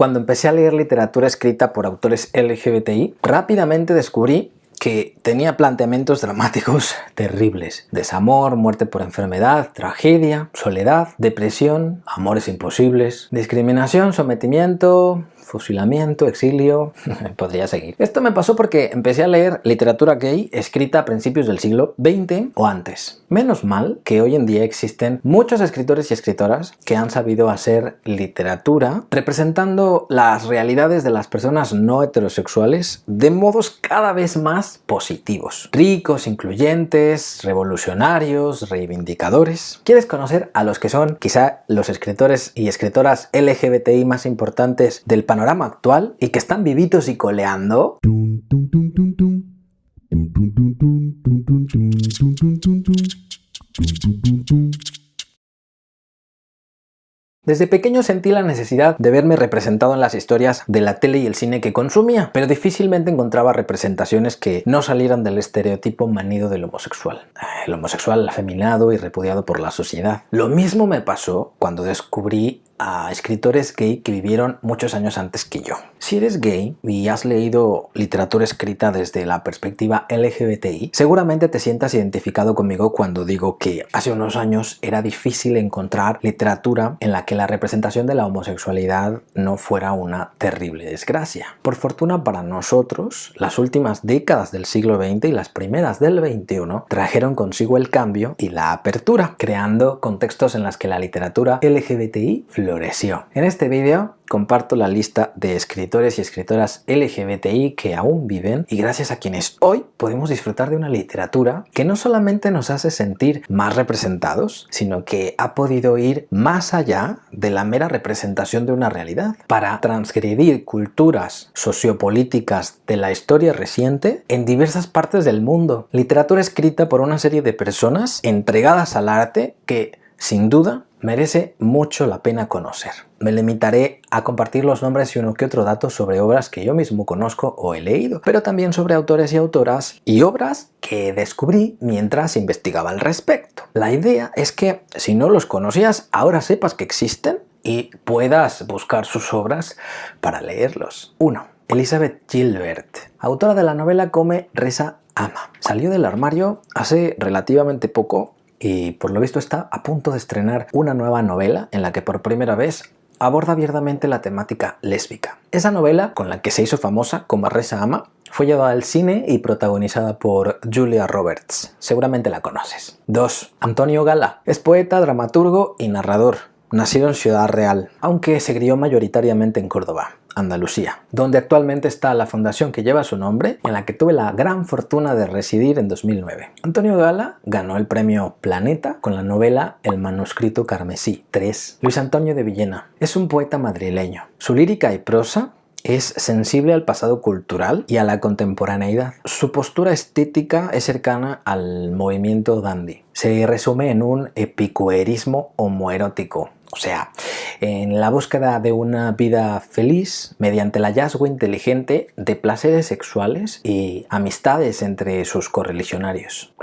Cuando empecé a leer literatura escrita por autores LGBTI, rápidamente descubrí que tenía planteamientos dramáticos terribles. Desamor, muerte por enfermedad, tragedia, soledad, depresión, amores imposibles, discriminación, sometimiento, fusilamiento, exilio, podría seguir. Esto me pasó porque empecé a leer literatura gay escrita a principios del siglo XX o antes. Menos mal que hoy en día existen muchos escritores y escritoras que han sabido hacer literatura representando las realidades de las personas no heterosexuales de modos cada vez más positivos. Ricos, incluyentes, revolucionarios, reivindicadores. ¿Quieres conocer a los que son quizá los escritores y escritoras LGBTI más importantes del panorama actual y que están vivitos y coleando? Desde pequeño sentí la necesidad de verme representado en las historias de la tele y el cine que consumía, pero difícilmente encontraba representaciones que no salieran del estereotipo manido del homosexual. El homosexual afeminado y repudiado por la sociedad. Lo mismo me pasó cuando descubrí a escritores gay que vivieron muchos años antes que yo. Si eres gay y has leído literatura escrita desde la perspectiva LGBTI, seguramente te sientas identificado conmigo cuando digo que hace unos años era difícil encontrar literatura en la que la representación de la homosexualidad no fuera una terrible desgracia. Por fortuna para nosotros, las últimas décadas del siglo XX y las primeras del XXI trajeron consigo el cambio y la apertura, creando contextos en los que la literatura LGBTI floreció. En este vídeo comparto la lista de escritores y escritoras LGBTI que aún viven y gracias a quienes hoy podemos disfrutar de una literatura que no solamente nos hace sentir más representados, sino que ha podido ir más allá de la mera representación de una realidad para transgredir culturas sociopolíticas de la historia reciente en diversas partes del mundo. Literatura escrita por una serie de personas entregadas al arte que, sin duda, merece mucho la pena conocer. Me limitaré a compartir los nombres y uno que otro dato sobre obras que yo mismo conozco o he leído, pero también sobre autores y autoras y obras que descubrí mientras investigaba al respecto. La idea es que si no los conocías, ahora sepas que existen y puedas buscar sus obras para leerlos. 1. Elizabeth Gilbert, autora de la novela Come, Reza, Ama. Salió del armario hace relativamente poco y por lo visto está a punto de estrenar una nueva novela en la que por primera vez aborda abiertamente la temática lésbica. Esa novela, con la que se hizo famosa, Como Reza Ama, fue llevada al cine y protagonizada por Julia Roberts. Seguramente la conoces. 2. Antonio Gala. Es poeta, dramaturgo y narrador. Nacido en Ciudad Real, aunque se crió mayoritariamente en Córdoba, Andalucía, donde actualmente está la fundación que lleva su nombre, en la que tuve la gran fortuna de residir en 2009. Antonio Gala ganó el premio Planeta con la novela El manuscrito carmesí. 3. Luis Antonio de Villena. Es un poeta madrileño. Su lírica y prosa es sensible al pasado cultural y a la contemporaneidad. Su postura estética es cercana al movimiento dandy. Se resume en un epicuerismo homoerótico. O sea, en la búsqueda de una vida feliz mediante el hallazgo inteligente de placeres sexuales y amistades entre sus correligionarios.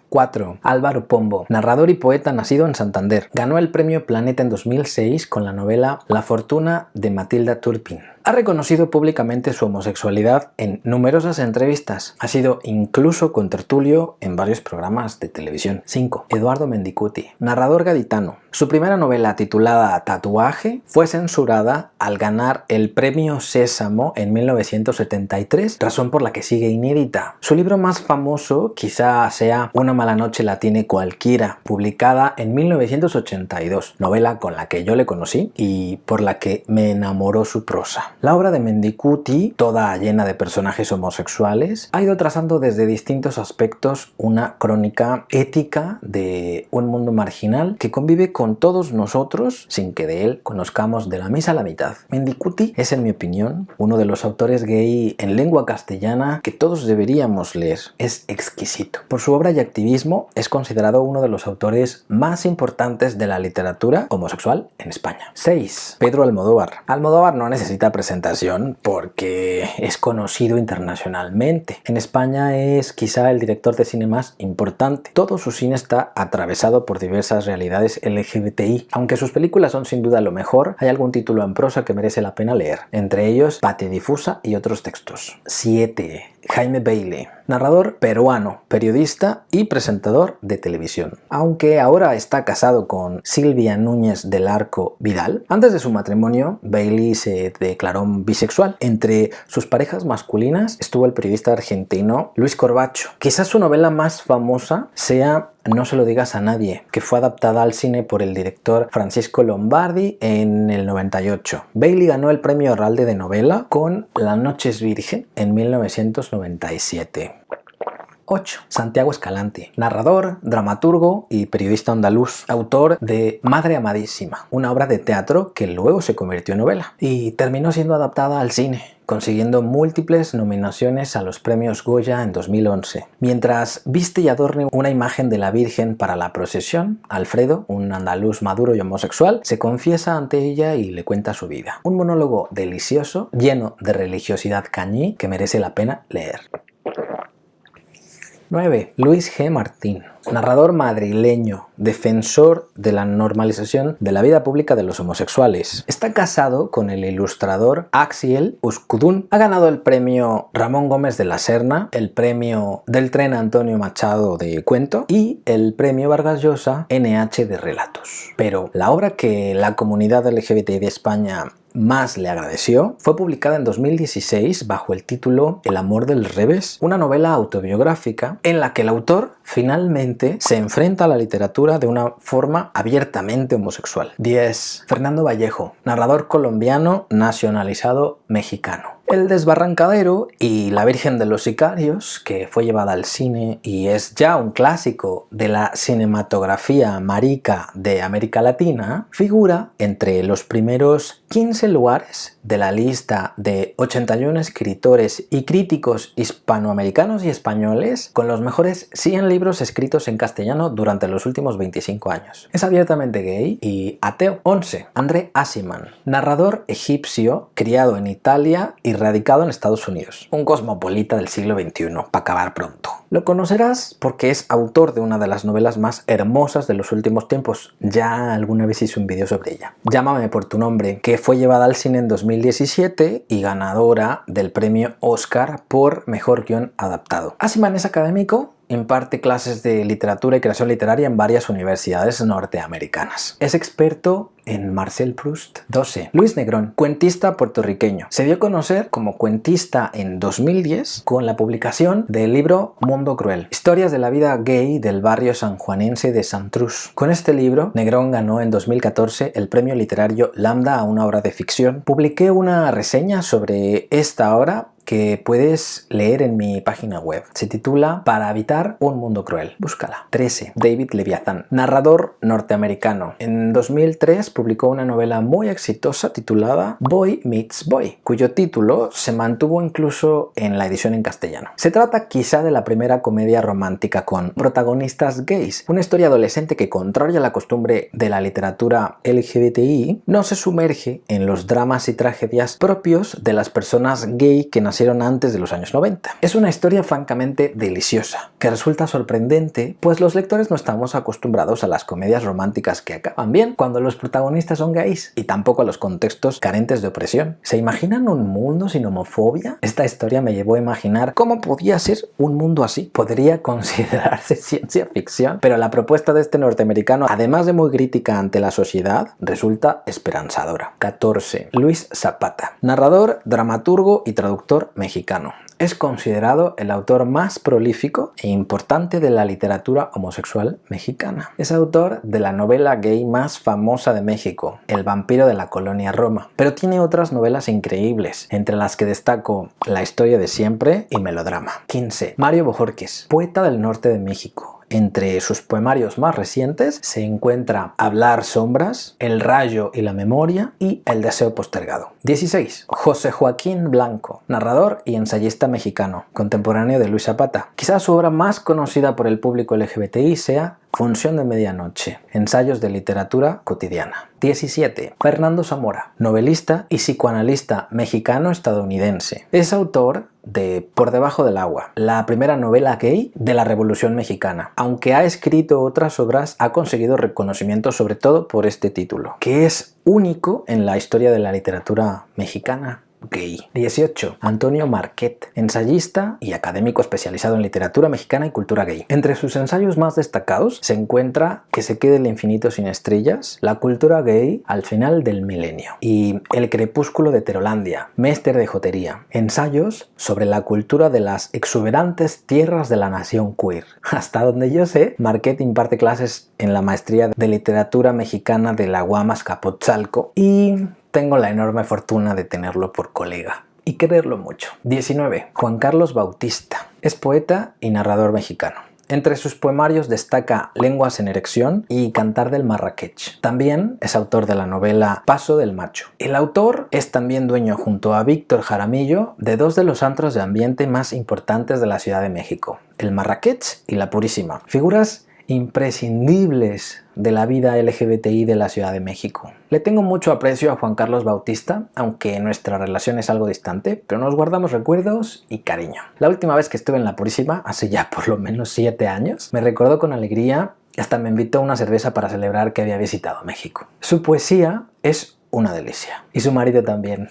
4. Álvaro Pombo, narrador y poeta nacido en Santander. Ganó el premio Planeta en 2006 con la novela La fortuna de Matilda Turpin. Ha reconocido públicamente su homosexualidad en numerosas entrevistas. Ha sido incluso contertulio en varios programas de televisión. 5. Eduardo Mendicuti, narrador gaditano. Su primera novela, titulada Tatuaje, fue censurada al ganar el premio Sésamo en 1973, razón por la que sigue inédita. Su libro más famoso quizá sea Una mala noche la tiene cualquiera, publicada en 1982, novela con la que yo le conocí y por la que me enamoró su prosa. La obra de Mendicuti, toda llena de personajes homosexuales, ha ido trazando desde distintos aspectos una crónica ética de un mundo marginal que convive con todos nosotros sin que de él conozcamos de la misa a la mitad. Mendicuti es, en mi opinión, uno de los autores gay en lengua castellana que todos deberíamos leer. Es exquisito. Por su obra y activismo es considerado uno de los autores más importantes de la literatura homosexual en España. 6. Pedro Almodóvar. Almodóvar no necesita presentación representación porque es conocido internacionalmente. En España es quizá el director de cine más importante. Todo su cine está atravesado por diversas realidades LGBTI. Aunque sus películas son sin duda lo mejor, hay algún título en prosa que merece la pena leer, entre ellos Patidifusa y otros textos. 7. Jaime Bailey, narrador peruano, periodista y presentador de televisión. Aunque ahora está casado con Silvia Núñez del Arco Vidal, antes de su matrimonio, Bailey se declaró bisexual. Entre sus parejas masculinas estuvo el periodista argentino Luis Corbacho. Quizás su novela más famosa sea No se lo digas a nadie, que fue adaptada al cine por el director Francisco Lombardi en el 98. Bailey ganó el premio Herralde de novela con La noche es virgen en 1997. 8. Santiago Escalante, narrador, dramaturgo y periodista andaluz, autor de Madre Amadísima, una obra de teatro que luego se convirtió en novela y terminó siendo adaptada al cine, consiguiendo múltiples nominaciones a los premios Goya en 2011. Mientras viste y adorne una imagen de la Virgen para la procesión, Alfredo, un andaluz maduro y homosexual, se confiesa ante ella y le cuenta su vida. Un monólogo delicioso, lleno de religiosidad cañí, que merece la pena leer. 9. Luis G. Martín, narrador madrileño, defensor de la normalización de la vida pública de los homosexuales. Está casado con el ilustrador Axiel Uzkudun. Ha ganado el premio Ramón Gómez de la Serna, el premio del Tren Antonio Machado de cuento y el premio Vargas Llosa NH de relatos. Pero la obra que la comunidad LGBTI de España más le agradeció fue publicada en 2016 bajo el título El amor del revés, una novela autobiográfica en la que el autor finalmente se enfrenta a la literatura de una forma abiertamente homosexual. 10. Fernando Vallejo, narrador colombiano nacionalizado mexicano. El Desbarrancadero y La Virgen de los Sicarios, que fue llevada al cine y es ya un clásico de la cinematografía marica de América Latina, figura entre los primeros 15 lugares de la lista de 81 escritores y críticos hispanoamericanos y españoles con los mejores 100 libros escritos en castellano durante los últimos 25 años. Es abiertamente gay y ateo. 11. André Aciman, narrador egipcio criado en Italia y radicado en Estados Unidos. Un cosmopolita del siglo XXI, para acabar pronto. Lo conocerás porque es autor de una de las novelas más hermosas de los últimos tiempos. Ya alguna vez hice un vídeo sobre ella. Llámame por tu nombre, que fue llevada al cine en 2017 y ganadora del premio Oscar por Mejor Guión Adaptado. Aciman es académico, imparte clases de literatura y creación literaria en varias universidades norteamericanas. Es experto en Marcel Proust. 12. Luis Negrón, cuentista puertorriqueño. Se dio a conocer como cuentista en 2010 con la publicación del libro Mundo Cruel, historias de la vida gay del barrio sanjuanense de Santrús. Con este libro, Negrón ganó en 2014 el premio literario Lambda a una obra de ficción. Publiqué una reseña sobre esta obra que puedes leer en mi página web. Se titula Para habitar un mundo cruel. Búscala. 13. David Leviathan, narrador norteamericano. En 2003 publicó una novela muy exitosa titulada Boy Meets Boy, cuyo título se mantuvo incluso en la edición en castellano. Se trata quizá de la primera comedia romántica con protagonistas gays, una historia adolescente que, contrario a la costumbre de la literatura LGBTI, no se sumerge en los dramas y tragedias propios de las personas gay que nacieron antes de los años 90. Es una historia francamente deliciosa, que resulta sorprendente, pues los lectores no estamos acostumbrados a las comedias románticas que acaban bien cuando los protagonistas son gays, y tampoco a los contextos carentes de opresión. ¿Se imaginan un mundo sin homofobia? Esta historia me llevó a imaginar cómo podía ser un mundo así. Podría considerarse ciencia ficción, pero la propuesta de este norteamericano, además de muy crítica ante la sociedad, resulta esperanzadora. 14. Luis Zapata, narrador, dramaturgo y traductor mexicano. Es considerado el autor más prolífico e importante de la literatura homosexual mexicana. Es autor de la novela gay más famosa de México, El vampiro de la colonia Roma, pero tiene otras novelas increíbles, entre las que destaco La historia de siempre y Melodrama. 15. Mario Bojorquez, poeta del norte de México. Entre sus poemarios más recientes se encuentra Hablar sombras, El rayo y la memoria y El deseo postergado. 16. José Joaquín Blanco, narrador y ensayista mexicano, contemporáneo de Luis Zapata. Quizás su obra más conocida por el público LGBTI sea Función de medianoche. Ensayos de literatura cotidiana. 17. Fernando Zamora, novelista y psicoanalista mexicano-estadounidense. Es autor de Por debajo del agua, la primera novela gay de la Revolución Mexicana. Aunque ha escrito otras obras, ha conseguido reconocimiento sobre todo por este título, que es único en la historia de la literatura mexicana gay. 18. Antonio Marquet, ensayista y académico especializado en literatura mexicana y cultura gay. Entre sus ensayos más destacados se encuentra Que se quede el infinito sin estrellas, La cultura gay al final del milenio y El crepúsculo de Terolandia, Mester de jotería. Ensayos sobre la cultura de las exuberantes tierras de la nación queer. Hasta donde yo sé, Marquet imparte clases en la maestría de literatura mexicana de la UAM Azcapotzalco y tengo la enorme fortuna de tenerlo por colega y quererlo mucho. 19. Juan Carlos Bautista. Es poeta y narrador mexicano. Entre sus poemarios destaca Lenguas en erección y Cantar del Marrakech. También es autor de la novela Paso del Macho. El autor es también dueño, junto a Víctor Jaramillo, de dos de los antros de ambiente más importantes de la Ciudad de México, el Marrakech y la Purísima. Figuras imprescindibles de la vida LGBTI de la Ciudad de México. Le tengo mucho aprecio a Juan Carlos Bautista, aunque nuestra relación es algo distante, pero nos guardamos recuerdos y cariño. La última vez que estuve en la Purísima, hace ya por lo menos 7 años, me recordó con alegría y hasta me invitó a una cerveza para celebrar que había visitado México. Su poesía es una delicia. Y su marido también.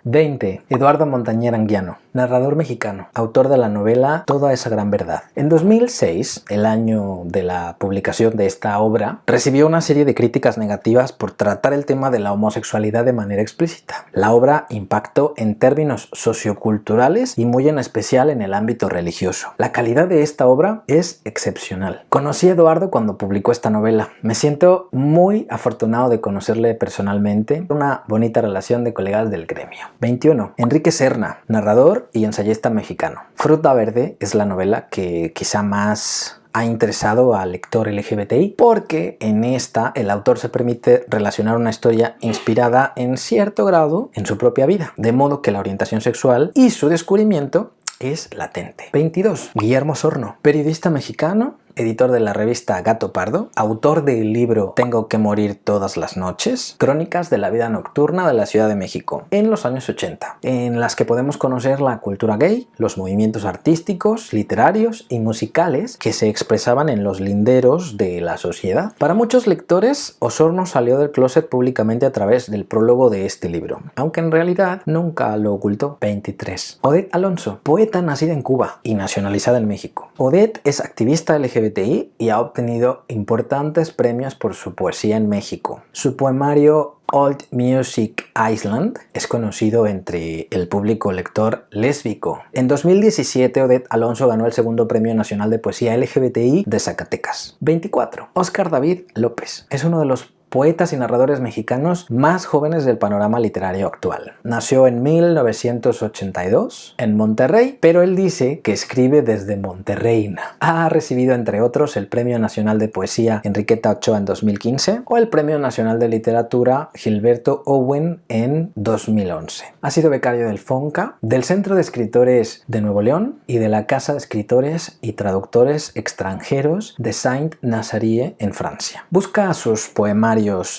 20. Eduardo Montañer Anguiano, narrador mexicano, autor de la novela Toda esa gran verdad. En 2006, el año de la publicación de esta obra, recibió una serie de críticas negativas por tratar el tema de la homosexualidad de manera explícita. La obra impactó en términos socioculturales y muy en especial en el ámbito religioso. La calidad de esta obra es excepcional. Conocí a Eduardo cuando publicó esta novela. Me siento muy afortunado de conocerle personalmente, una bonita relación de colegas del gremio. 21. Enrique Serna, narrador y ensayista mexicano. Fruta Verde es la novela que quizá más ha interesado al lector LGBTI, porque en esta el autor se permite relacionar una historia inspirada en cierto grado en su propia vida, de modo que la orientación sexual y su descubrimiento es latente. 22. Guillermo Sorno, periodista mexicano, editor de la revista Gato Pardo, autor del libro Tengo que morir todas las noches, crónicas de la vida nocturna de la Ciudad de México en los años 80, en las que podemos conocer la cultura gay, los movimientos artísticos, literarios y musicales que se expresaban en los linderos de la sociedad. Para muchos lectores, Osorno salió del closet públicamente a través del prólogo de este libro, aunque en realidad nunca lo ocultó. 23. Odette Alonso, poeta nacida en Cuba y nacionalizada en México. Odette es activista LGBTI y ha obtenido importantes premios por su poesía en México. Su poemario Old Music Island es conocido entre el público lector lésbico. En 2017, Odette Alonso ganó el segundo Premio Nacional de Poesía LGBTI de Zacatecas. 24. Óscar David López es uno de los poetas y narradores mexicanos más jóvenes del panorama literario actual. Nació en 1982 en Monterrey, pero él dice que escribe desde Monterreina. Ha recibido, entre otros, el Premio Nacional de Poesía Enriqueta Ochoa en 2015 o el Premio Nacional de Literatura Gilberto Owen en 2011. Ha sido becario del FONCA, del Centro de Escritores de Nuevo León y de la Casa de Escritores y Traductores Extranjeros de Saint-Nazaire en Francia. Busca sus poemarios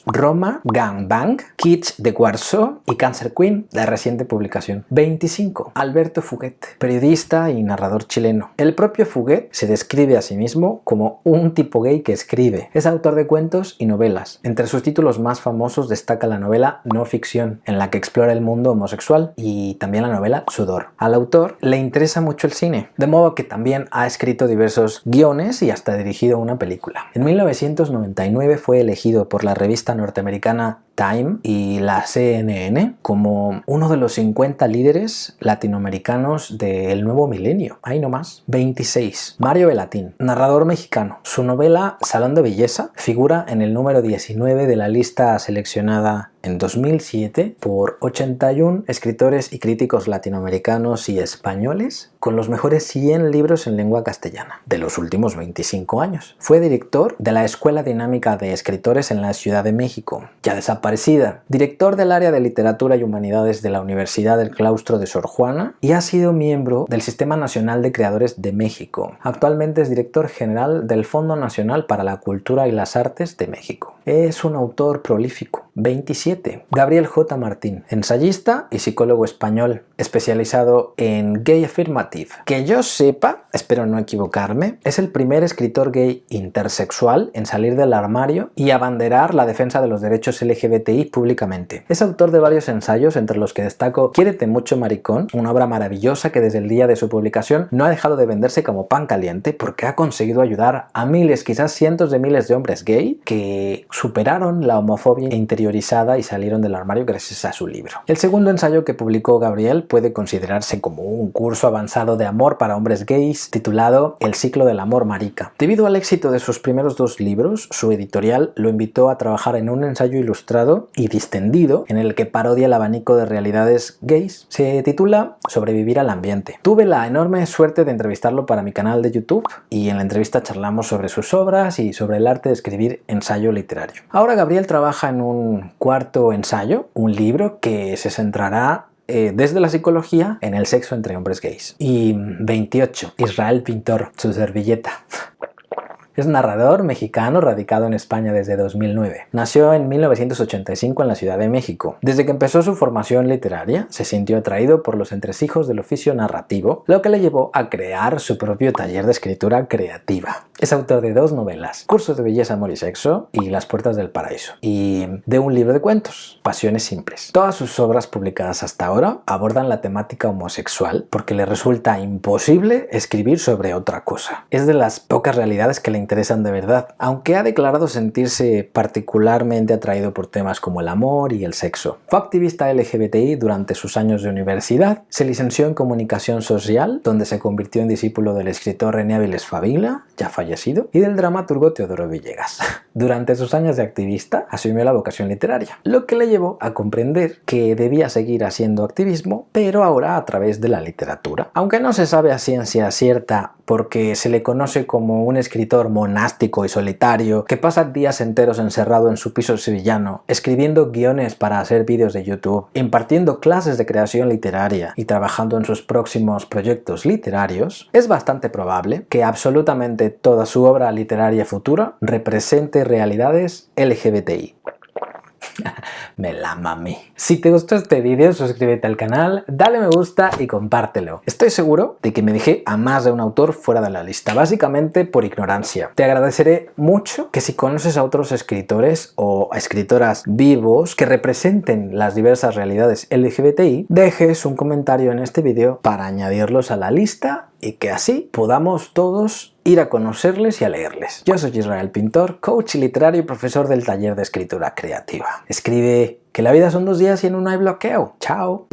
Roma, Gangbang, Kitsch de Warsaw y Cancer Queen, de reciente publicación. 25. Alberto Fuguet, periodista y narrador chileno. El propio Fuguet se describe a sí mismo como un tipo gay que escribe. Es autor de cuentos y novelas. Entre sus títulos más famosos destaca la novela No Ficción, en la que explora el mundo homosexual, y también la novela Sudor. Al autor le interesa mucho el cine, de modo que también ha escrito diversos guiones y hasta dirigido una película. En 1999 fue elegido por la revista norteamericana Time y la CNN como uno de los 50 líderes latinoamericanos del nuevo milenio. Ahí nomás. 26. Mario Bellatín, narrador mexicano. Su novela Salón de Belleza figura en el número 19 de la lista seleccionada en 2007 por 81 escritores y críticos latinoamericanos y españoles con los mejores 100 libros en lengua castellana de los últimos 25 años. Fue director de la Escuela Dinámica de Escritores en la Ciudad de México, ya desaparecida Aparecida, director del área de Literatura y Humanidades de la Universidad del Claustro de Sor Juana y ha sido miembro del Sistema Nacional de Creadores de México. Actualmente es director general del Fondo Nacional para la Cultura y las Artes de México. Es un autor prolífico. 27. Gabriel J. Martín, ensayista y psicólogo español, especializado en gay affirmative. Que yo sepa, espero no equivocarme, es el primer escritor gay intersexual en salir del armario y abanderar la defensa de los derechos LGBTI públicamente. Es autor de varios ensayos, entre los que destaco Quiérete mucho maricón, una obra maravillosa que desde el día de su publicación no ha dejado de venderse como pan caliente porque ha conseguido ayudar a miles, quizás cientos de miles de hombres gay que superaron la homofobia interiorizada y salieron del armario gracias a su libro. El segundo ensayo que publicó Gabriel puede considerarse como un curso avanzado de amor para hombres gays titulado El ciclo del amor marica. Debido al éxito de sus primeros dos libros, su editorial lo invitó a trabajar en un ensayo ilustrado y distendido en el que parodia el abanico de realidades gays. Se titula Sobrevivir al ambiente. Tuve la enorme suerte de entrevistarlo para mi canal de YouTube y en la entrevista charlamos sobre sus obras y sobre el arte de escribir ensayo literario. Ahora Gabriel trabaja en un cuarto ensayo, un libro que se centrará desde la psicología en el sexo entre hombres gays. Y 28. Israel Pintor, su servilleta. Es narrador mexicano radicado en España desde 2009. Nació en 1985 en la Ciudad de México. Desde que empezó su formación literaria, se sintió atraído por los entresijos del oficio narrativo, lo que le llevó a crear su propio taller de escritura creativa. Es autor de 2 novelas, Cursos de Belleza, Amor y Sexo y Las Puertas del Paraíso, y de un libro de cuentos, Pasiones Simples. Todas sus obras publicadas hasta ahora abordan la temática homosexual porque le resulta imposible escribir sobre otra cosa. Es de las pocas realidades que le interesan de verdad, aunque ha declarado sentirse particularmente atraído por temas como el amor y el sexo. Fue activista LGBTI durante sus años de universidad, se licenció en Comunicación Social, donde se convirtió en discípulo del escritor René Avilés Favila, ya fallecido, y del dramaturgo Teodoro Villegas. Durante sus años de activista, asumió la vocación literaria, lo que le llevó a comprender que debía seguir haciendo activismo, pero ahora a través de la literatura. Aunque no se sabe a ciencia cierta porque se le conoce como un escritor monástico y solitario que pasa días enteros encerrado en su piso sevillano, escribiendo guiones para hacer vídeos de YouTube, impartiendo clases de creación literaria y trabajando en sus próximos proyectos literarios, es bastante probable que absolutamente toda su obra literaria futura represente realidades LGBTI. Me la mamé. Si te gustó este vídeo, suscríbete al canal, dale me gusta y compártelo. Estoy seguro de que me dejé a más de un autor fuera de la lista, básicamente por ignorancia. Te agradeceré mucho que si conoces a otros escritores o escritoras vivos que representen las diversas realidades LGBTI, dejes un comentario en este vídeo para añadirlos a la lista y que así podamos todos ir a conocerles y a leerles. Yo soy Israel Pintor, coach literario y profesor del taller de escritura creativa. Escribe que la vida son 2 días y en uno hay bloqueo. ¡Chao!